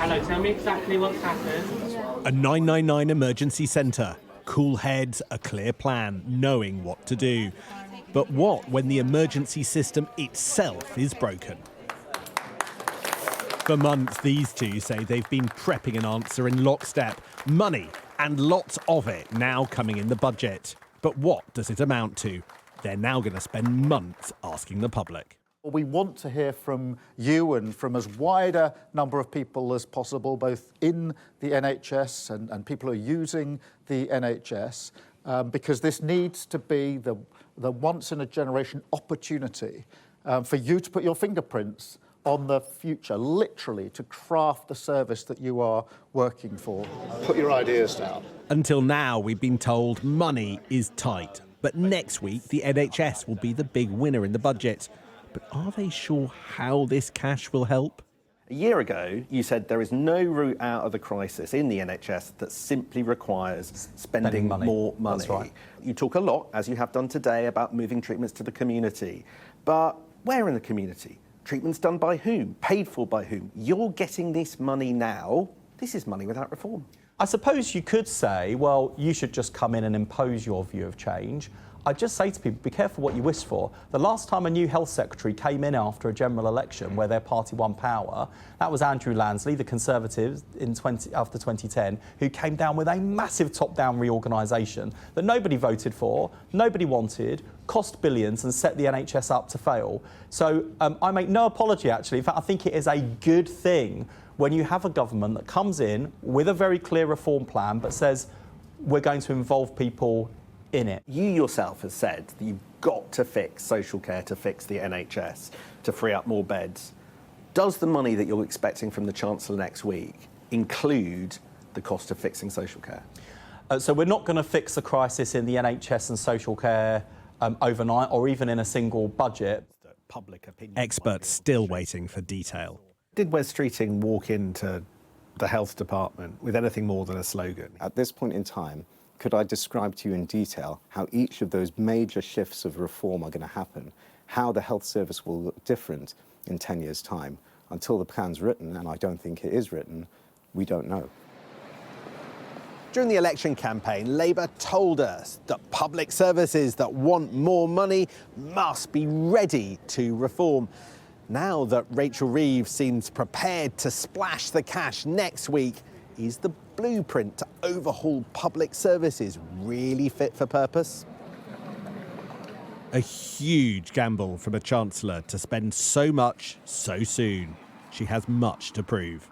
Hello, tell me exactly what's happened. A 999 emergency centre. Cool heads, a clear plan, knowing what to do. But what when the emergency system itself is broken? For months, these two say they've been prepping an answer in lockstep. Money, and lots of it, now coming in the budget. But what does it amount to? They're now going to spend months asking the public. We want to hear from you and from as wide a number of people as possible, both in the NHS and people who are using the NHS, because this needs to be the once-in-a-generation opportunity for you to put your fingerprints on the future, literally to craft the service that you are working for. Put your ideas down. Until now, we've been told money is tight. But next week, the NHS will be the big winner in the budget. But are they sure how this cash will help? A year ago, you said there is no route out of the crisis in the NHS that simply requires spending more money. That's right. You talk a lot, as you have done today, about moving treatments to the community. But where in the community? Treatments done by whom? Paid for by whom? You're getting this money now. This is money without reform. I suppose you could say, well, you should just come in and impose your view of change. I just say to people, be careful what you wish for. The last time a new health secretary came in after a general election where their party won power, that was Andrew Lansley, the Conservatives, after 2010, who came down with a massive top-down reorganisation that nobody voted for, nobody wanted, cost billions and set the NHS up to fail. So I make no apology, actually. In fact, I think it is a good thing when you have a government that comes in with a very clear reform plan but says, we're going to involve people in it. You yourself have said that you've got to fix social care to fix the NHS, to free up more beds. Does the money that you're expecting from the Chancellor next week include the cost of fixing social care? So we're not going to fix the crisis in the NHS and social care overnight or even in a single budget. Experts still waiting for detail. Did Wes Streeting walk into the health department with anything more than a slogan? At this point in time, could I describe to you in detail how each of those major shifts of reform are going to happen, how the health service will look different in 10 years' time? Until the plan's written, and I don't think it is written, we don't know. During the election campaign, Labour told us that public services that want more money must be ready to reform. Now that Rachel Reeves seems prepared to splash the cash next week, is the blueprint to overhaul public services really fit for purpose? A huge gamble from a Chancellor to spend so much so soon. She has much to prove.